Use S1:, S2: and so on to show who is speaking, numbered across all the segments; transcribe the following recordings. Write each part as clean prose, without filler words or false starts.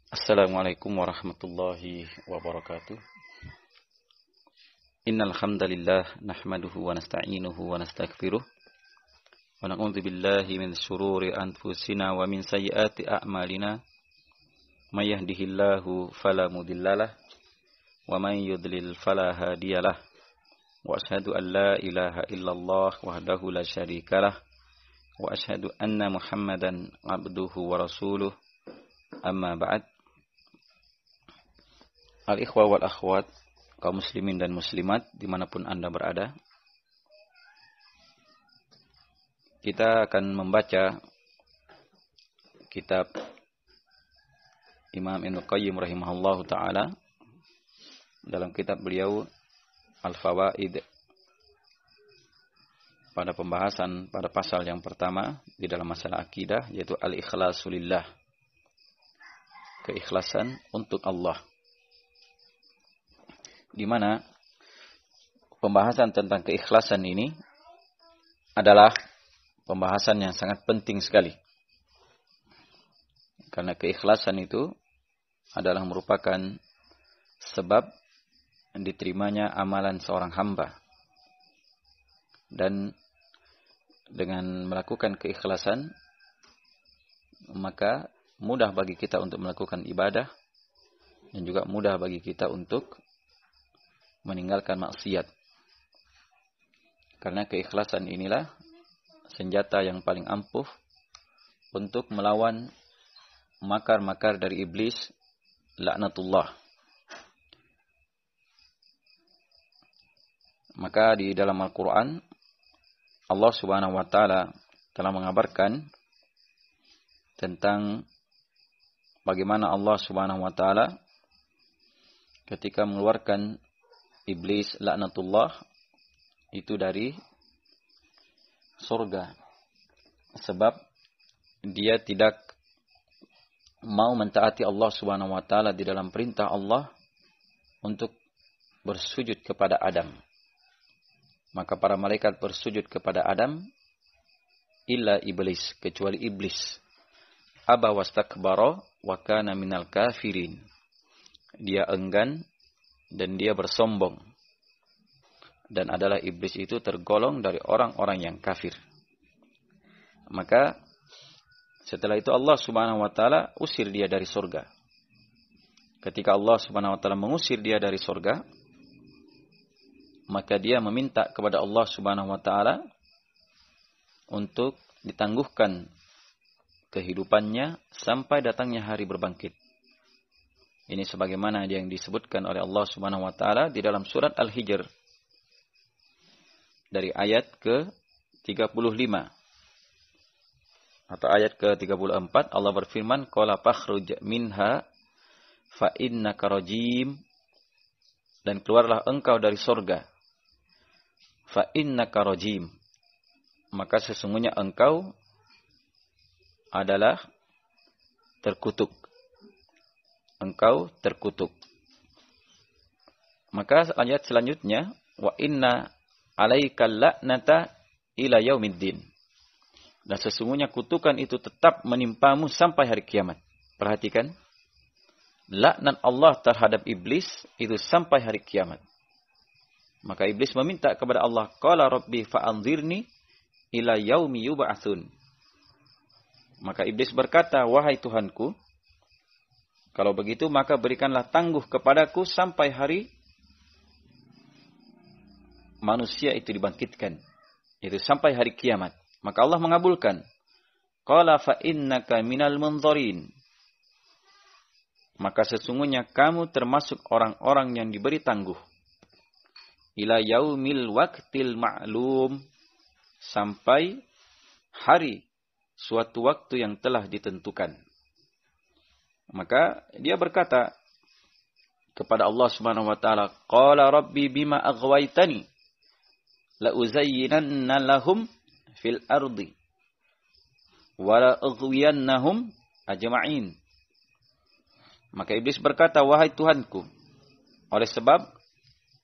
S1: Assalamualaikum warahmatullahi wabarakatuh. Innal hamdalillah nahmaduhu wa nasta'inuhu wa nastaghfiruh wa na'udzu billahi min shururi anfusina wa min sayyiati a'malina. May yahdihillahu fala mudhillalah wa may yudlil fala hadiyalah. Wa asyhadu an la ilaha illallah wahdahu la syarikalah wa asyhadu anna Muhammadan abduhu wa rasuluh. Amma ba'd. Al-ikhwa wal akhwat, kaum muslimin dan muslimat dimanapun Anda berada, kita akan membaca kitab Imam Ibnu Qayyim rahimahullahu ta'ala dalam kitab beliau Al-Fawaid, pada pembahasan pada pasal yang pertama di dalam masalah akidah, yaitu al-ikhlasu lillah, keikhlasan untuk Allah, di mana pembahasan tentang keikhlasan ini adalah pembahasan yang sangat penting sekali. Karena keikhlasan itu adalah merupakan sebab diterimanya amalan seorang hamba. Dan dengan melakukan keikhlasan, maka mudah bagi kita untuk melakukan ibadah, dan juga mudah bagi kita untuk meninggalkan maksiat. Karena keikhlasan inilah senjata yang paling ampuh untuk melawan makar-makar dari iblis, laknatullah. Maka di dalam Al-Quran, Allah Subhanahu wa Ta'ala telah mengabarkan tentang bagaimana Allah Subhanahu wa Ta'ala ketika mengeluarkan iblis laknatullah itu dari surga, sebab dia tidak mau mentaati Allah Subhanahu wa Ta'ala di dalam perintah Allah untuk bersujud kepada Adam. Maka para malaikat bersujud kepada Adam, illa iblis, kecuali iblis. Aba wastakbara wa kana minal kafirin. Dia enggan dan dia bersombong, dan adalah iblis itu tergolong dari orang-orang yang kafir. Maka setelah itu Allah Subhanahu wa Ta'ala usir dia dari surga. Ketika Allah Subhanahu wa Ta'ala mengusir dia dari surga, maka dia meminta kepada Allah Subhanahu wa Ta'ala untuk ditangguhkan kehidupannya sampai datangnya hari berbangkit. Ini sebagaimana yang disebutkan oleh Allah Subhanahu wa Ta'ala di dalam surat Al-Hijr dari ayat ke-35 atau ayat ke-34. Allah berfirman, qala fakhruj minha fa innaka rajim, dan keluarlah engkau dari surga, fa innaka rajim, maka sesungguhnya engkau adalah terkutuk. Engkau terkutuk. Maka ayat selanjutnya, wa inna alaikal la'nata ila yaumiddin, dan sesungguhnya kutukan itu tetap menimpamu sampai hari kiamat. Perhatikan, laknat Allah terhadap iblis itu sampai hari kiamat. Maka iblis meminta kepada Allah, qala rabbi fa'anzirni ila yaumi yub'atsun. Maka iblis berkata, wahai Tuhanku, kalau begitu maka berikanlah tangguh kepadaku sampai hari manusia itu dibangkitkan, itu sampai hari kiamat. Maka Allah mengabulkan. Qala fa innaka minal munzarin, maka sesungguhnya kamu termasuk orang-orang yang diberi tangguh. Ila yaumil waqtil ma'lum, sampai hari suatu waktu yang telah ditentukan. Maka dia berkata kepada Allah Subhanahu wa Ta'ala, qala rabbi bima aghwaytani la uzayyinanna lahum fil ardi wa la aghwiyannahum ajma'in. Maka iblis berkata, wahai Tuhanku, oleh sebab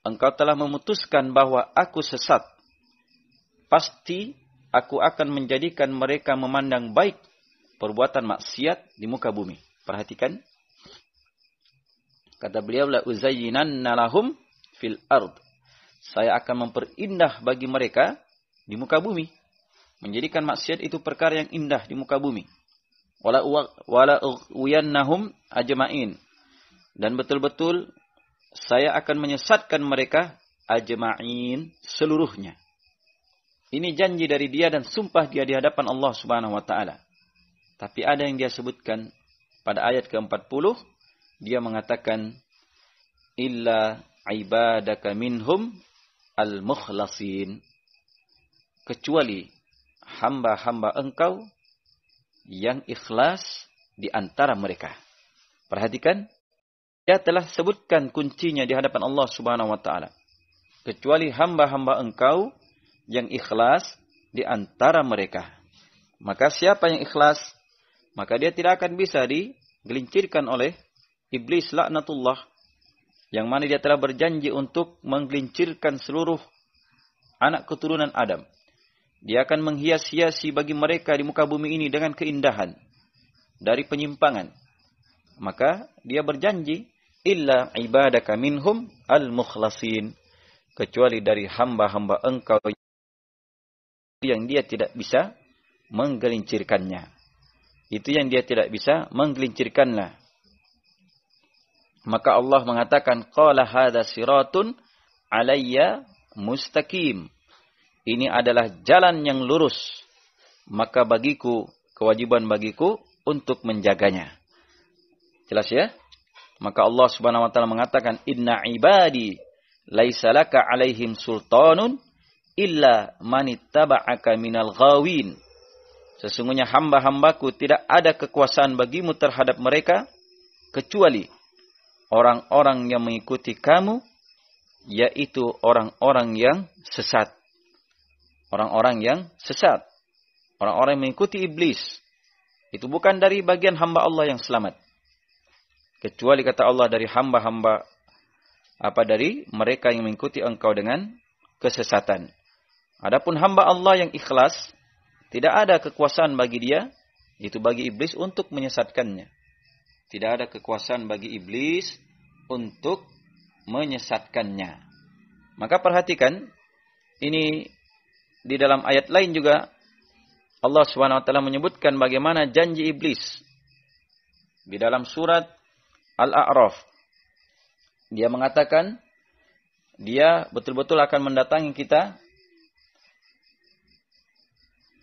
S1: engkau telah memutuskan bahwa aku sesat, pasti aku akan menjadikan mereka memandang baik perbuatan maksiat di muka bumi. Perhatikan, Kata beliau, la uzayyinanna lahum fil ard. Saya akan memperindah bagi mereka di muka bumi. Menjadikan maksiat itu perkara yang indah di muka bumi. Wala uyannahum ajma'in. Dan betul-betul saya akan menyesatkan mereka ajma'in seluruhnya. Ini janji dari dia dan sumpah dia di hadapan Allah Subhanahu wa taala. Tapi ada yang dia sebutkan pada ayat ke-40, dia mengatakan illa ibadaka minhum al-mukhlasin, kecuali hamba-hamba engkau yang ikhlas di antara mereka. Perhatikan, dia telah sebutkan kuncinya di hadapan Allah Subhanahu wa taala. Kecuali hamba-hamba engkau yang ikhlas di antara mereka. Maka siapa yang ikhlas, maka dia tidak akan bisa digelincirkan oleh iblis laknatullah, yang mana dia telah berjanji untuk menggelincirkan seluruh anak keturunan Adam. Dia akan menghias-hiasi bagi mereka di muka bumi ini dengan keindahan dari penyimpangan. Maka dia berjanji, illa ibadaka minhum al-mukhlasin, kecuali dari hamba-hamba engkau yang dia tidak bisa menggelincirkannya. Itu yang dia tidak bisa menggelincirkannya. Maka Allah mengatakan, qala hadza siratun alayya mustaqim. Ini adalah jalan yang lurus. Maka bagiku, kewajiban bagiku untuk menjaganya. Jelas ya? Maka Allah Subhanahu wa taala mengatakan, inna ibadi laisa laka alaihim sultanun illa manittaba'aka minal ghawin. Sesungguhnya hamba-hambaku tidak ada kekuasaan bagimu terhadap mereka, kecuali orang-orang yang mengikuti kamu, yaitu orang-orang yang sesat. Orang-orang yang sesat. Orang-orang yang mengikuti iblis. Itu bukan dari bagian hamba Allah yang selamat. Kecuali kata Allah dari hamba-hamba, dari mereka yang mengikuti engkau dengan kesesatan. Adapun hamba Allah yang ikhlas, tidak ada kekuasaan bagi dia, itu bagi iblis untuk menyesatkannya. Tidak ada kekuasaan bagi iblis untuk menyesatkannya. Maka perhatikan, ini di dalam ayat lain juga Allah Subhanahu wa taala menyebutkan bagaimana janji iblis. Di dalam surat Al-A'raf, dia mengatakan dia betul-betul akan mendatangi kita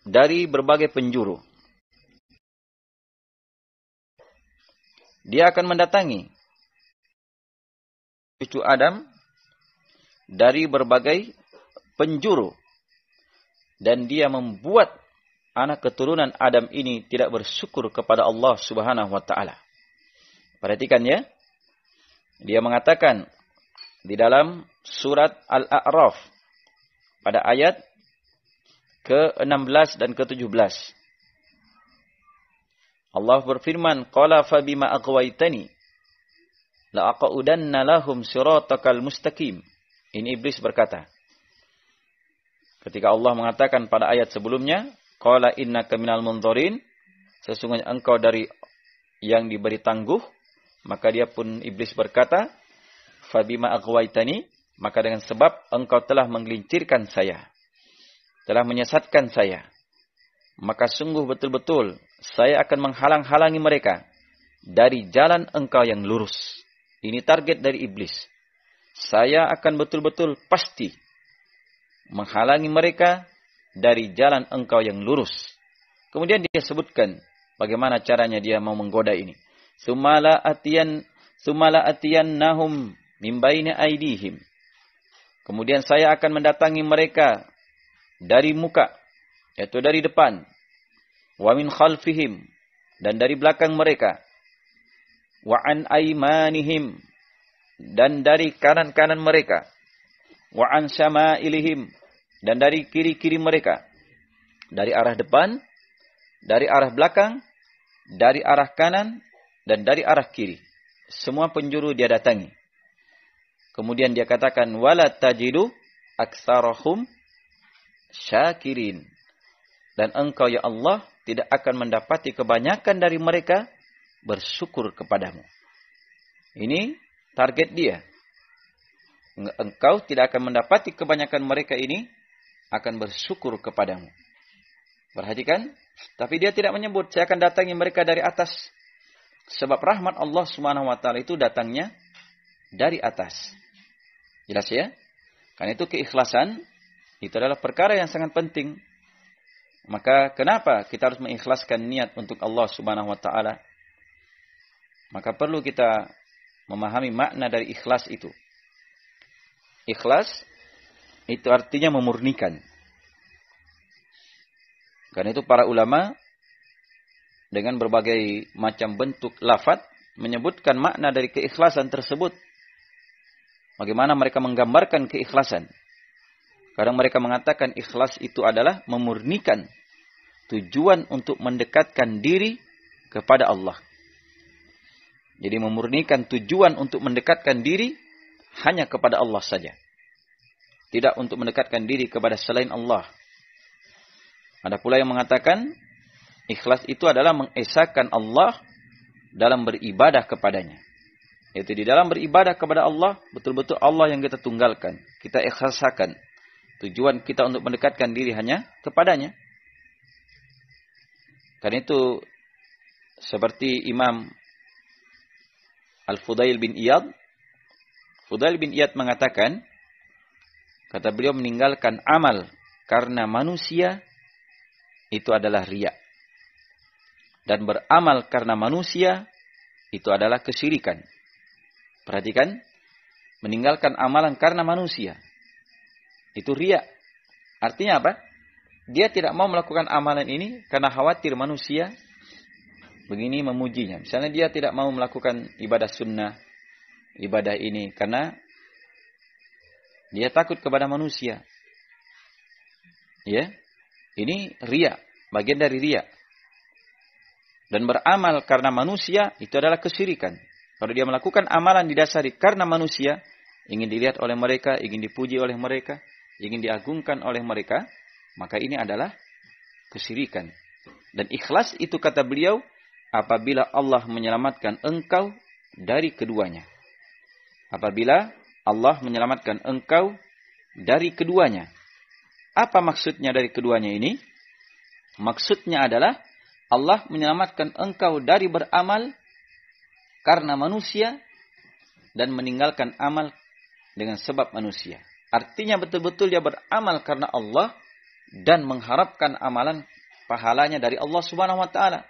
S1: dari berbagai penjuru. Dia akan mendatangi cucu Adam dari berbagai penjuru. Dan dia membuat anak keturunan Adam ini tidak bersyukur kepada Allah Subhanahu wa taala. Perhatikan ya. Dia mengatakan di dalam surat Al-A'raf pada ayat ke-16 dan ke-17. Allah berfirman, qala fa bima aghwaytani la aqudanna lahum siratakal mustaqim. Ini iblis berkata. Ketika Allah mengatakan pada ayat sebelumnya, qala innaka minal mundzirin, sesungguhnya engkau dari yang diberi tangguh, maka dia pun iblis berkata, fa bima aghwaytani, maka dengan sebab engkau telah menggelincirkan saya, telah menyesatkan saya, maka sungguh betul-betul saya akan menghalang-halangi mereka dari jalan engkau yang lurus. Ini target dari iblis. Saya akan betul-betul pasti menghalangi mereka dari jalan engkau yang lurus. Kemudian dia sebutkan bagaimana caranya dia mau menggoda ini. Sumala atiyannahum min baini aidihim. Kemudian saya akan mendatangi mereka dari muka, yaitu dari depan. Wa min khalfihim, dan dari belakang mereka. Wa an aymanihim, dan dari kanan-kanan mereka. Wa an syama'ilihim, dan dari kiri-kiri mereka. Dari arah depan, dari arah belakang, dari arah kanan, dan dari arah kiri. Semua penjuru dia datangi. Kemudian dia katakan, wala tajidu aktsarahum syakirin. Dan engkau ya Allah tidak akan mendapati kebanyakan dari mereka bersyukur kepadamu. Ini target dia. Engkau tidak akan mendapati kebanyakan mereka ini akan bersyukur kepadamu. Perhatikan, tapi dia tidak menyebut saya akan datangi mereka dari atas. Sebab rahmat Allah Subhanahu wa taala itu datangnya dari atas. Jelas ya? Karena itu keikhlasan itu adalah perkara yang sangat penting. Maka kenapa kita harus mengikhlaskan niat untuk Allah Subhanahu wa taala? Maka perlu kita memahami makna dari ikhlas itu. Ikhlas itu artinya memurnikan. Karena itu para ulama dengan berbagai macam bentuk lafaz menyebutkan makna dari keikhlasan tersebut. Bagaimana mereka menggambarkan keikhlasan. Kadang mereka mengatakan ikhlas itu adalah memurnikan tujuan untuk mendekatkan diri kepada Allah. Jadi memurnikan tujuan untuk mendekatkan diri hanya kepada Allah saja. Tidak untuk mendekatkan diri kepada selain Allah. Ada pula yang mengatakan ikhlas itu adalah mengesahkan Allah dalam beribadah kepadanya. Yaitu di dalam beribadah kepada Allah, betul-betul Allah yang kita tunggalkan. Kita ikhlaskan. Tujuan kita untuk mendekatkan diri hanya kepadanya. Karena itu seperti Imam Al-Fudail bin Iyad. Fudail bin Iyad mengatakan, kata beliau meninggalkan amal karena manusia itu adalah riya. Dan beramal karena manusia itu adalah kesyirikan. Perhatikan, meninggalkan amalan karena manusia itu riya. Artinya apa? Dia tidak mau melakukan amalan ini karena khawatir manusia begini memujinya. Misalnya dia tidak mau melakukan ibadah sunnah, ibadah ini karena dia takut kepada manusia. Ya, ini riya, bagian dari riya. Dan beramal karena manusia itu adalah kesyirikan. Kalau dia melakukan amalan didasari karena manusia, ingin dilihat oleh mereka, ingin dipuji oleh mereka, ingin diagungkan oleh mereka, maka ini adalah kesyirikan. Dan ikhlas itu kata beliau, apabila Allah menyelamatkan engkau dari keduanya. Apabila Allah menyelamatkan engkau dari keduanya. Apa maksudnya dari keduanya ini? Maksudnya adalah Allah menyelamatkan engkau dari beramal karena manusia dan meninggalkan amal dengan sebab manusia. Artinya betul-betul dia beramal karena Allah dan mengharapkan amalan pahalanya dari Allah Subhanahu wa taala.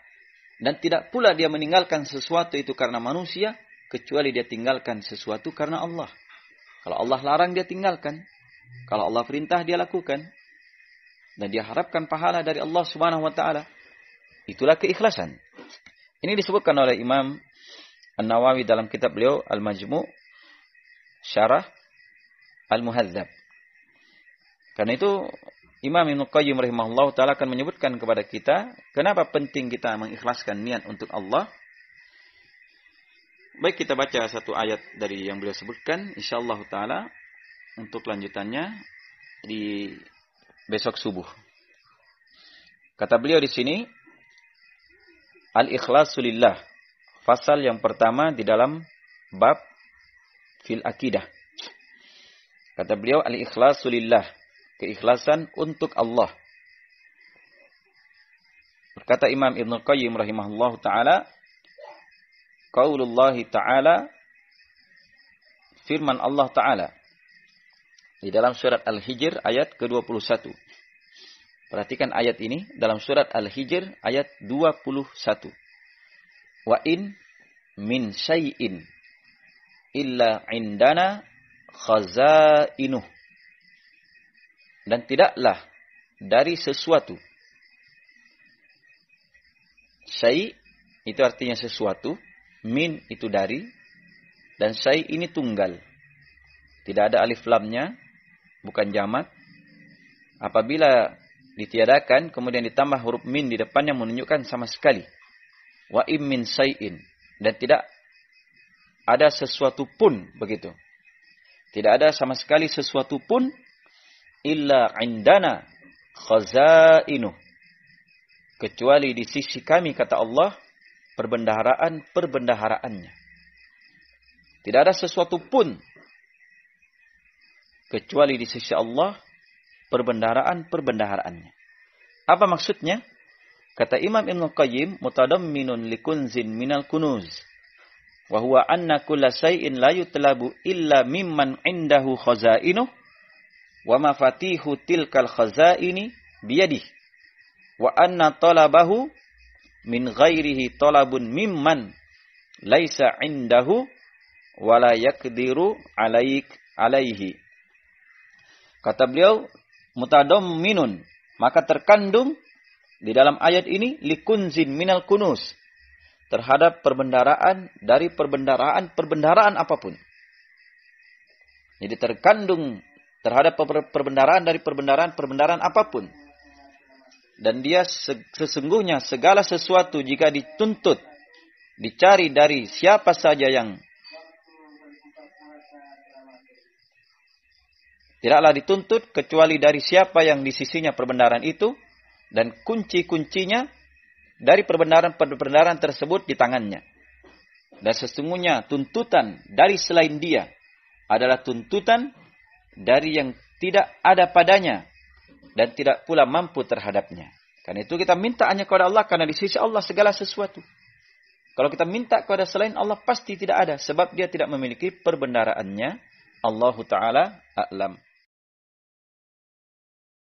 S1: Dan tidak pula dia meninggalkan sesuatu itu karena manusia kecuali dia tinggalkan sesuatu karena Allah. Kalau Allah larang dia tinggalkan. Kalau Allah perintah dia lakukan. Dan dia harapkan pahala dari Allah Subhanahu wa taala. Itulah keikhlasan. Ini disebutkan oleh Imam An-Nawawi dalam kitab beliau Al-Majmu' Syarah Al-Muhadzab. Karena itu Imam Ibnu Qayyim rahimahullah ta'ala akan menyebutkan kepada kita kenapa penting kita mengikhlaskan niat untuk Allah. Baik, kita baca satu ayat dari yang beliau sebutkan insyaallah ta'ala untuk lanjutannya di besok subuh. Kata beliau di sini Al-Ikhlasu Lillah. Fasal yang pertama di dalam bab fil akidah. Kata beliau Al-Ikhlasu Lillah. Keikhlasan untuk Allah. Berkata Imam Ibnu Qayyim rahimahullah ta'ala. Qaulullah ta'ala. Firman Allah ta'ala. Di dalam surat Al-Hijr ayat ke-21. Perhatikan ayat ini dalam surat Al-Hijr ayat 21. Wa in min syai'in illa indana khazainuh. Dan tidaklah dari sesuatu. Syai' itu artinya sesuatu, min itu dari, dan syai' ini tunggal. Tidak ada alif lamnya, bukan jamak. Apabila ditiadakan, kemudian ditambah huruf min di depannya menunjukkan sama sekali. Wa im min syai'in. Dan tidak ada sesuatu pun begitu. Tidak ada sama sekali sesuatu pun illa indana khazainuh. Kecuali di sisi kami, kata Allah, perbendaharaannya. Tidak ada sesuatu pun kecuali di sisi Allah perbendaharaan-perbendaharaannya. Apa maksudnya? Kata Imam Ibnu Qayyim, mutadamminun likunzin minal kunuz. Wa huwa anna kulla shay'in la yutlabu illa mimman indahu khaza'inuh wa mafatihu tilkal khaza'ini biyadih. Wa anna talabahu min ghairihi talabun mimman laisa indahu wa la yaqdiru alaihi. Kata beliau, mutadamminun, maka terkandung di dalam ayat ini likunzin minal kunuz, terhadap perbendaharaan dari perbendaharaan apapun. Jadi terkandung terhadap perbendaharaan dari perbendaharaan apapun. Dan dia sesungguhnya segala sesuatu jika dituntut, dicari dari siapa saja yang tidaklah dituntut kecuali dari siapa yang di sisinya perbendaharaan itu, dan kunci-kuncinya dari perbendaharaan tersebut di tangannya. Dan sesungguhnya tuntutan dari selain dia adalah tuntutan dari yang tidak ada padanya dan tidak pula mampu terhadapnya. Karena itu kita minta hanya kepada Allah, karena di sisi Allah segala sesuatu. Kalau kita minta kepada selain Allah pasti tidak ada, sebab dia tidak memiliki perbendaharaannya. Allahu Ta'ala a'lam.